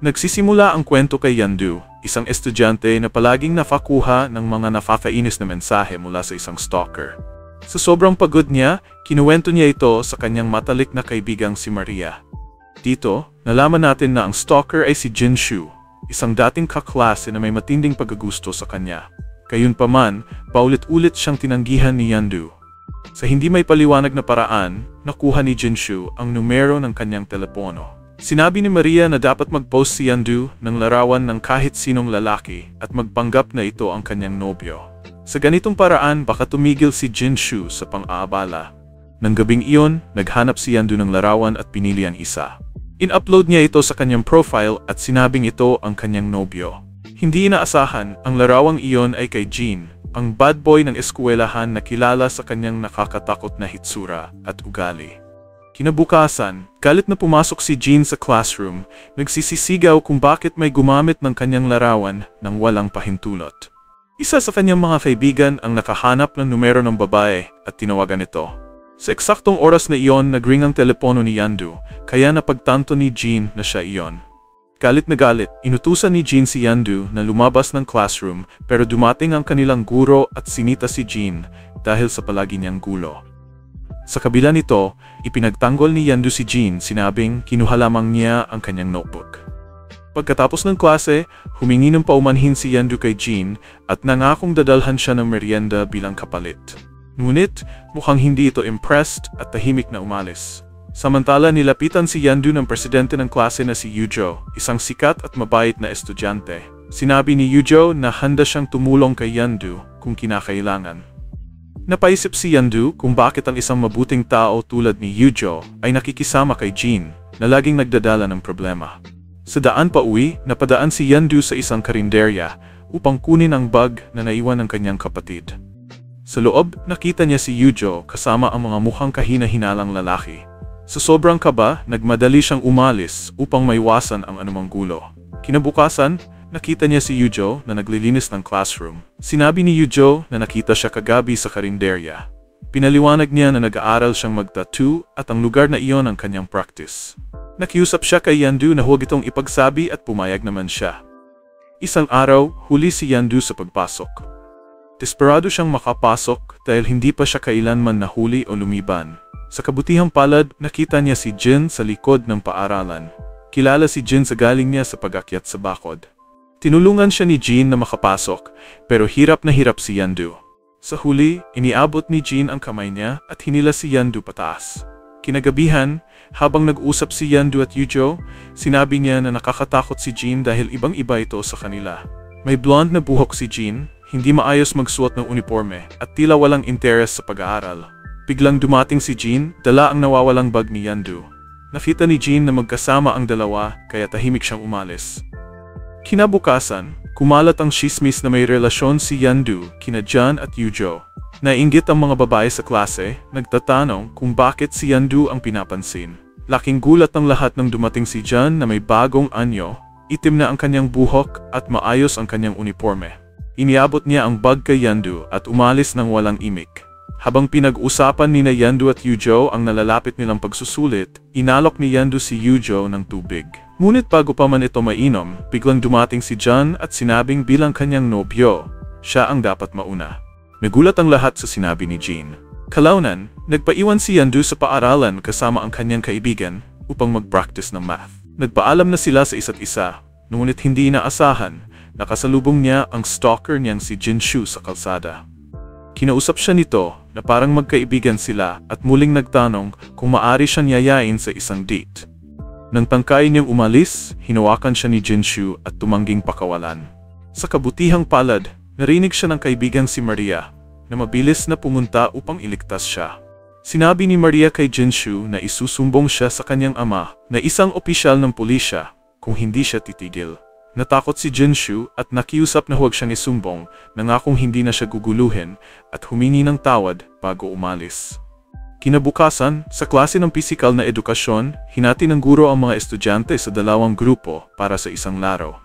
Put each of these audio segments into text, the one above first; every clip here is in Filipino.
Nagsisimula ang kwento kay Yandu, isang estudyante na palaging nafakuha ng mga nakakainis na mensahe mula sa isang stalker. Sa sobrang pagod niya, kinuwento niya ito sa kanyang matalik na kaibigang si Maria. Dito, nalaman natin na ang stalker ay si Jinshu, isang dating kaklase na may matinding paggugusto sa kanya. Gayunpaman, paulit-ulit siyang tinanggihan ni Yandu. Sa hindi may paliwanag na paraan, nakuha ni Jinshu ang numero ng kanyang telepono. Sinabi ni Maria na dapat mag-post si Yandu ng larawan ng kahit sinong lalaki at magpanggap na ito ang kanyang nobyo. Sa ganitong paraan, baka tumigil si Jinshu sa pang-aabala. Nang gabing iyon, naghanap si Yandu ng larawan at pinili ang isa. In-upload niya ito sa kanyang profile at sinabing ito ang kanyang nobyo. Hindi inaasahan, ang larawang iyon ay kay Jin, ang bad boy ng eskwelahan na kilala sa kanyang nakakatakot na hitsura at ugali. Kinabukasan, galit na pumasok si Jin sa classroom, nagsisisigaw kung bakit may gumamit ng kanyang larawan nang walang pahintulot. Isa sa kanyang mga kaibigan ang nakahanap ng numero ng babae at tinawagan ito. Sa eksaktong oras na iyon, nagring ang telepono ni Yandu, kaya napagtanto ni Jin na siya iyon. Galit na galit, inutusan ni Jin si Yandu na lumabas ng classroom pero dumating ang kanilang guro at sinita si Jin dahil sa palagi niyang gulo. Sa kabila nito, ipinagtanggol ni Yandu si Jin, sinabing kinuha lamang niya ang kanyang notebook. Pagkatapos ng klase, humingi ng paumanhin si Yandu kay Jin at nangakong dadalhan siya ng merienda bilang kapalit. Ngunit, mukhang hindi ito impressed at tahimik na umalis. Samantala, nilapitan si Yandu ng presidente ng klase na si Yujo, isang sikat at mabait na estudyante. Sinabi ni Yujo na handa siyang tumulong kay Yandu kung kinakailangan. Napaisip si Yandu kung bakit ang isang mabuting tao tulad ni Yujo ay nakikisama kay Jin na laging nagdadala ng problema. Sa daan pa uwi, napadaan si Yandu sa isang karinderya upang kunin ang bag na naiwan ng kanyang kapatid. Sa loob, nakita niya si Yujo kasama ang mga mukhang kahina-hinalang lalaki. Sa sobrang kaba, nagmadali siyang umalis upang maiwasan ang anumang gulo. Kinabukasan, nakita niya si Yujo na naglilinis ng classroom. Sinabi ni Yujo na nakita siya kagabi sa karinderya. Pinaliwanag niya na nag-aaral siyang mag-tattoo at ang lugar na iyon ang kanyang practice. Nakiusap siya kay Yandu na huwag itong ipagsabi at pumayag naman siya. Isang araw, huli si Yandu sa pagpasok. Desperado siyang makapasok dahil hindi pa siya kailanman nahuli o lumiban. Sa kabutihang palad, nakita niya si Jin sa likod ng paaralan. Kilala si Jin sa galing niya sa pag-akyat sa bakod. Tinulungan siya ni Jin na makapasok, pero hirap na hirap si Yandu. Sa huli, iniabot ni Jin ang kamay niya at hinila si Yandu pataas. Kinagabihan, habang nag-usap si Yandu at Yujo, sinabi niya na nakakatakot si Jin dahil ibang-iba ito sa kanila. May blonde na buhok si Jin, hindi maayos magsuot ng uniforme, at tila walang interes sa pag-aaral. Biglang dumating si Jin, dala ang nawawalang bag ni Yandu. Nakita ni Jin na magkasama ang dalawa, kaya tahimik siyang umalis. Kinabukasan, kumalat ang tsismis na may relasyon si Yandu kina Jan at Yujo. Nainggit ang mga babae sa klase, nagtatanong kung bakit si Yandu ang pinapansin. Laking gulat ang lahat nang dumating si Jan na may bagong anyo, itim na ang kanyang buhok at maayos ang kanyang uniforme. Iniabot niya ang bag kay Yandu at umalis ng walang imik. Habang pinag-usapan ni Yandu at Yujo ang nalalapit nilang pagsusulit, inalok ni Yandu si Yujo ng tubig. Ngunit bago pa man ito mainom, biglang dumating si Jan at sinabing bilang kanyang nobyo, siya ang dapat mauna. Nagulat ang lahat sa sinabi ni Jin. Kalaunan, nagpaiwan si Yandu sa paaralan kasama ang kanyang kaibigan upang mag-practice ng math. Nagpaalam na sila sa isa't isa, ngunit hindi inaasahan, nakasalubong niya ang stalker niyang si Jinshu sa kalsada. Kinausap siya nito na parang magkaibigan sila at muling nagtanong kung maaari siyang yayain sa isang date. Nang tangkay niyang umalis, hinawakan siya ni Jinshu at tumangging pakawalan. Sa kabutihang palad, narinig siya ng kaibigang si Maria na mabilis na pumunta upang iligtas siya. Sinabi ni Maria kay Jinshu na isusumbong siya sa kanyang ama na isang opisyal ng pulisya kung hindi siya titigil. Natakot si Jinshu at nakiusap na huwag siyang isumbong, nangakong hindi na siya guguluhin at humingi ng tawad bago umalis. Kinabukasan, sa klase ng pisikal na edukasyon, hinati ng guro ang mga estudyante sa dalawang grupo para sa isang laro.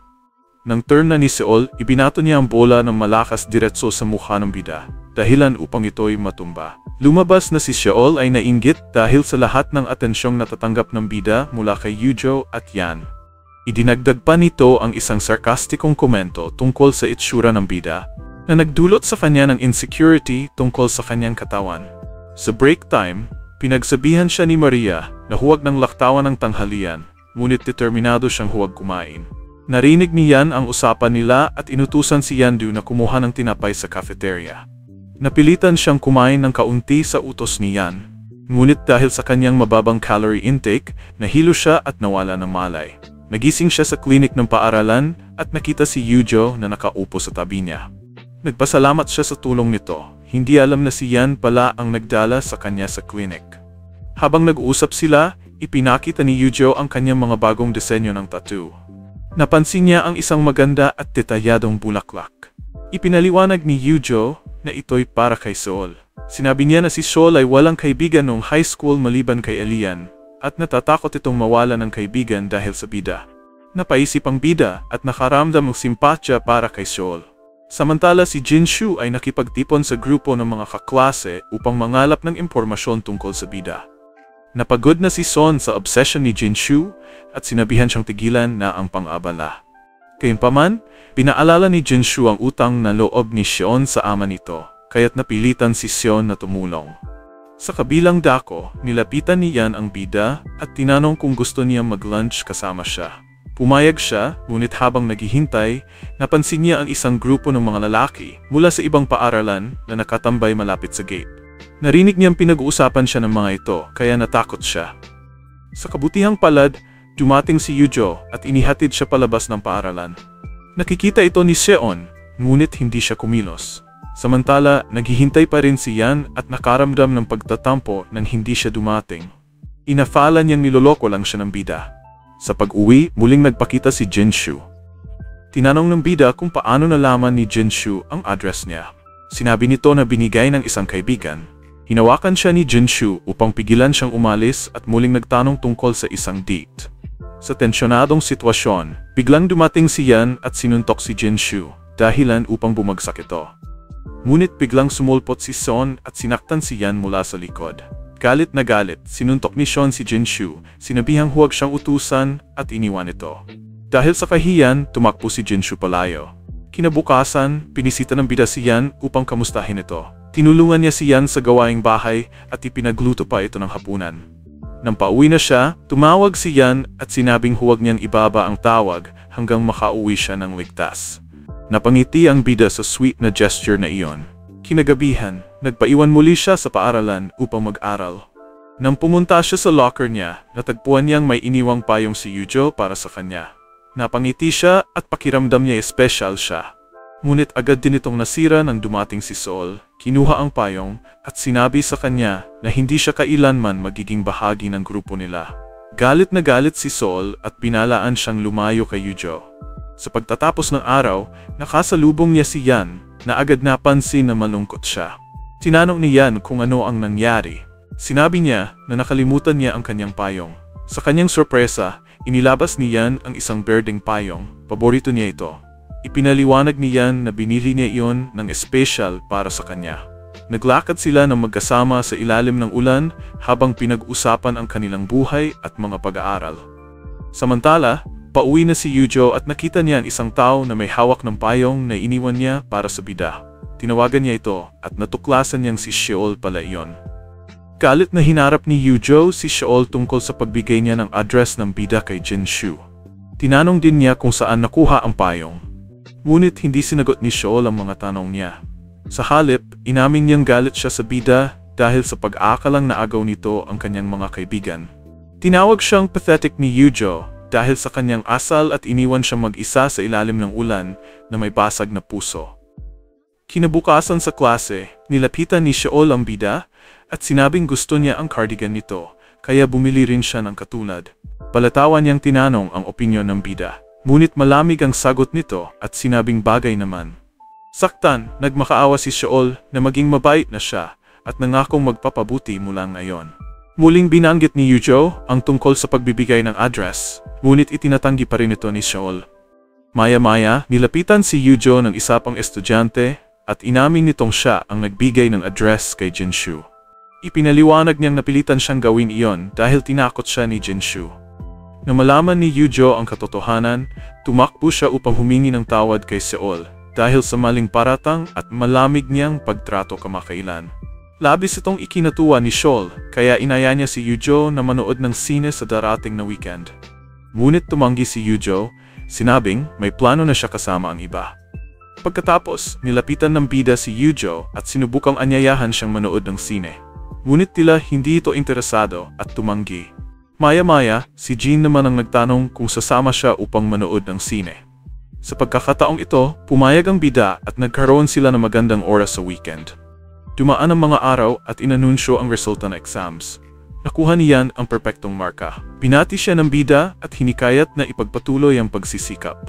Nang turn na ni Seol, ibinato niya ang bola ng malakas diretso sa mukha ng bida, dahilan upang ito'y matumba. Lumabas na si Seol ay nainggit dahil sa lahat ng atensyong natatanggap ng bida mula kay Yujo at Yan. Idinagdag pa nito ang isang sarkastikong komento tungkol sa itsura ng bida na nagdulot sa kanya ng insecurity tungkol sa kanyang katawan. Sa break time, pinagsabihan siya ni Maria na huwag nang laktawan ng tanghalian, ngunit determinado siyang huwag kumain. Narinig ni Yan ang usapan nila at inutusan si Yandu na kumuha ng tinapay sa cafeteria. Napilitan siyang kumain ng kaunti sa utos ni Yan, ngunit dahil sa kanyang mababang calorie intake, nahilo siya at nawala ng malay. Nagising siya sa klinik ng paaralan at nakita si Yujo na nakaupo sa tabi niya. Nagpasalamat siya sa tulong nito. Hindi alam na si Yan pala ang nagdala sa kanya sa klinik. Habang nag-uusap sila, ipinakita ni Yujo ang kanyang mga bagong disenyo ng tattoo. Napansin niya ang isang maganda at detalyadong bulaklak. Ipinaliwanag ni Yujo na ito'y para kay Sol. Sinabi niya na si Sol ay walang kaibigan noong high school maliban kay Elian, at natatakot itong mawala ng kaibigan dahil sa bida. Napaisip ang bida at nakaramdam ng simpatya para kay Sol. Samantala si Jinshu ay nakipagtipon sa grupo ng mga kaklase upang mangalap ng impormasyon tungkol sa bida. Napagod na si Son sa obsession ni Jinshu at sinabihan siyang tigilan na ang pang-abala. Gayunpaman, pinaalala ni Jinshu ang utang na loob ni Sion sa ama nito, kaya't napilitan si Sion na tumulong. Sa kabilang dako, nilapitan ni Yan ang bida at tinanong kung gusto niya mag-lunch kasama siya. Pumayag siya, ngunit habang naghihintay, napansin niya ang isang grupo ng mga lalaki mula sa ibang paaralan na nakatambay malapit sa gate. Narinig niyang pinag-uusapan siya ng mga ito, kaya natakot siya. Sa kabutihang palad, dumating si Yujo at inihatid siya palabas ng paaralan. Nakikita ito ni Seon, ngunit hindi siya kumilos. Samantala, naghihintay pa rin si Yan at nakaramdam ng pagtatampo nang hindi siya dumating. Inafala niyang niloloko lang siya ng bida. Sa pag-uwi, muling nagpakita si Jinshu. Tinanong ng bida kung paano nalaman ni Jinshu ang address niya. Sinabi nito na binigay ng isang kaibigan. Hinawakan siya ni Jinshu upang pigilan siyang umalis at muling nagtanong tungkol sa isang date. Sa tensyonadong sitwasyon, biglang dumating si Yan at sinuntok si Jinshu, dahilan upang bumagsak ito. Ngunit biglang sumulpot si Son at sinaktan si Yan mula sa likod. Galit na galit, sinuntok ni Sean si Jinshu, sinabihang huwag siyang utusan at iniwan ito. Dahil sa kahiyan, tumakbo si Jinshu palayo. Kinabukasan, pinisita ng bida si Yan upang kamustahin ito. Tinulungan niya si Yan sa gawaing bahay at ipinagluto pa ito ng hapunan. Nang pauwi na siya, tumawag si Yan at sinabing huwag niyang ibaba ang tawag hanggang makauwi siya ng ligtas. Napangiti ang bida sa sweet na gesture na iyon. Kinagabihan, nagpaiwan muli siya sa paaralan upang mag-aral. Nang pumunta siya sa locker niya, natagpuan niyang may iniwang payong si Yujo para sa kanya. Napangiti siya at pakiramdam niya espesyal siya. Ngunit agad din itong nasira nang dumating si Sol, kinuha ang payong at sinabi sa kanya na hindi siya kailanman magiging bahagi ng grupo nila. Galit na galit si Sol at binalaan siyang lumayo kay Yujo. Sa pagtatapos ng araw, nakasalubong niya si Yan na agad napansin na malungkot siya. Tinanong ni Yan kung ano ang nangyari. Sinabi niya na nakalimutan niya ang kanyang payong. Sa kanyang sorpresa, inilabas ni Yan ang isang berdeng payong. Paborito niya ito. Ipinaliwanag ni Yan na binili niya iyon ng espesyal para sa kanya. Naglakad sila ng magkasama sa ilalim ng ulan habang pinag-usapan ang kanilang buhay at mga pag-aaral. Samantala, pauwi na si Yujo at nakita niya ang isang tao na may hawak ng payong na iniwan niya para sa bida. Tinawagan niya ito at natuklasan niyang si Sheol pala iyon. Galit na hinarap ni Yujo si Sheol tungkol sa pagbigay niya ng address ng bida kay Jinshu. Tinanong din niya kung saan nakuha ang payong. Ngunit hindi sinagot ni Sheol ang mga tanong niya. Sa halip, inamin niyang galit siya sa bida dahil sa pag-aakalang naagaw nito ang kanyang mga kaibigan. Tinawag siyang pathetic ni Yujo dahil sa kanyang asal at iniwan siyang mag-isa sa ilalim ng ulan na may basag na puso. Kinabukasan sa klase, nilapitan ni Sheol ang bida at sinabing gusto niya ang cardigan nito, kaya bumili rin siya ng katulad. Palatawan niyang tinanong ang opinyon ng bida, ngunit malamig ang sagot nito at sinabing bagay naman. Saktan, nagmakaawa si Sheol na maging mabait na siya at nangakong magpapabuti mula ngayon. Muling binanggit ni Yujo ang tungkol sa pagbibigay ng address, ngunit itinatanggi pa rin ito ni Sheol. Maya-maya, nilapitan si Yujo ng isa pang estudyante at inamin nitong siya ang nagbigay ng address kay Jinshu. Ipinaliwanag niyang napilitan siyang gawin iyon dahil tinakot siya ni Jinshu. Na malaman ni Yujo ang katotohanan, tumakbo siya upang humingi ng tawad kay Seol dahil sa maling paratang at malamig niyang pagtrato kamakailan. Labis itong ikinatuwa ni Seol, kaya inaya niya si Yujo na manood ng sine sa darating na weekend. Ngunit tumanggi si Yujo, sinabing may plano na siya kasama ang iba. Pagkatapos, nilapitan ng bida si Yujo at sinubukang anyayahan siyang manood ng sine. Ngunit tila hindi ito interesado at tumanggi. Maya-maya, si Jin naman ang nagtanong kung sasama siya upang manood ng sine. Sa pagkakataong ito, pumayag ang bida at nagkaroon sila ng magandang oras sa weekend. Dumaan ang mga araw at inanunsyo ang resulta ng exams. Nakuha niyan ang perpektong marka. Pinati siya ng bida at hinikayat na ipagpatuloy ang pagsisikap.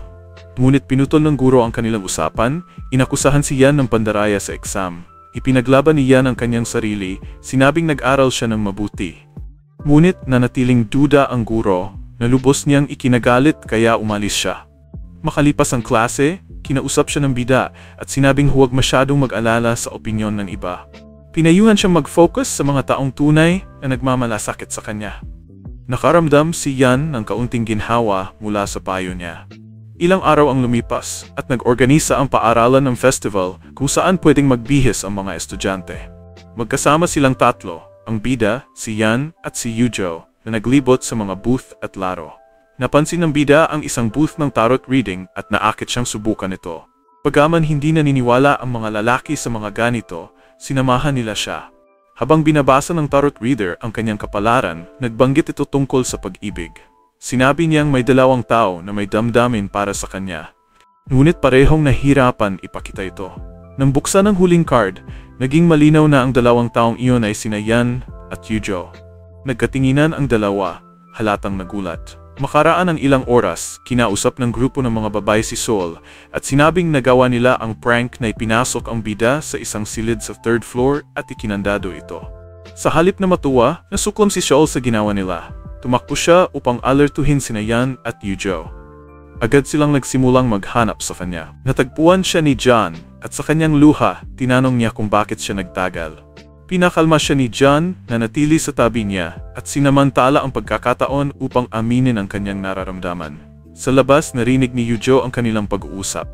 Ngunit pinutol ng guro ang kanilang usapan, inakusahan si Yan ng pandaraya sa exam. Ipinaglaban ni Yan ang kanyang sarili, sinabing nag-aral siya ng mabuti. Ngunit nanatiling duda ang guro, na lubos niyang ikinagalit kaya umalis siya. Makalipas ang klase, kinausap siya ng bida at sinabing huwag masyadong mag-alala sa opinyon ng iba. Pinayuhan siyang mag-focus sa mga taong tunay na nagmamalasakit sa kanya. Nakaramdam si Yan ng kaunting ginhawa mula sa payo niya. Ilang araw ang lumipas at nag-organisa ang paaralan ng festival kung saan pwedeng magbihis ang mga estudyante. Magkasama silang tatlo, ang bida, si Yan at si Yujo, na naglibot sa mga booth at laro. Napansin ng bida ang isang booth ng tarot reading at naakit siyang subukan ito. Bagaman hindi naniniwala ang mga lalaki sa mga ganito, sinamahan nila siya. Habang binabasa ng tarot reader ang kanyang kapalaran, nagbanggit ito tungkol sa pag-ibig. Sinabi niyang may dalawang tao na may damdamin para sa kanya. Ngunit parehong nahirapan ipakita ito. Nang buksan ang huling card, naging malinaw na ang dalawang taong iyon ay sina Yan at Yujo. Nagkatinginan ang dalawa, halatang nagulat. Makaraan ang ilang oras, kinausap ng grupo ng mga babae si Seol at sinabing nagawa nila ang prank na ipinasok ang bida sa isang silid sa 3rd floor at ikinandado ito. Sa halip na matuwa, nasuklom si Seol sa ginawa nila. Tumakbo siya upang alertuhin sina Yan at Yujo. Agad silang nagsimulang maghanap sa kanya. Natagpuan siya ni John at sa kanyang luha, tinanong niya kung bakit siya nagtagal. Pinakalma siya ni John na natili sa tabi niya at sinamantala ang pagkakataon upang aminin ang kanyang nararamdaman. Sa labas, narinig ni Yujo ang kanilang pag-uusap.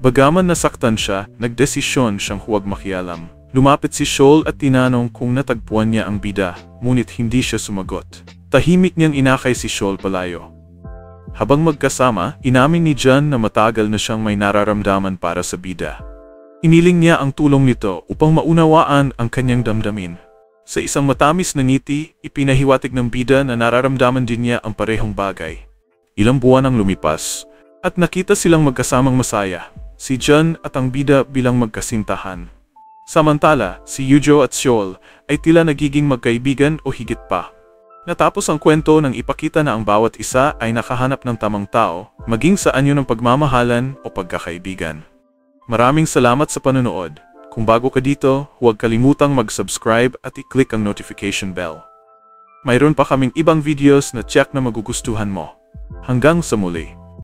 Bagaman nasaktan siya, nagdesisyon siyang huwag makialam. Lumapit si Seol at tinanong kung natagpuan niya ang bida, ngunit hindi siya sumagot. Tahimik niyang inakay si Seol palayo. Habang magkasama, inamin ni John na matagal na siyang may nararamdaman para sa bida. Iniling niya ang tulong nito upang maunawaan ang kanyang damdamin. Sa isang matamis na ngiti, ipinahiwatig ng bida na nararamdaman din niya ang parehong bagay. Ilang buwan ang lumipas, at nakita silang magkasamang masaya, si John at ang bida bilang magkasintahan. Samantala, si Yujo at Seol ay tila nagiging magkaibigan o higit pa. Natapos ang kwento nang ipakita na ang bawat isa ay nakahanap ng tamang tao, maging sa anyo ng pagmamahalan o pagkakaibigan. Maraming salamat sa panonood. Kung bago ka dito, huwag kalimutang mag-subscribe at i-click ang notification bell. Mayroon pa kaming ibang videos na check na magugustuhan mo. Hanggang sa muli.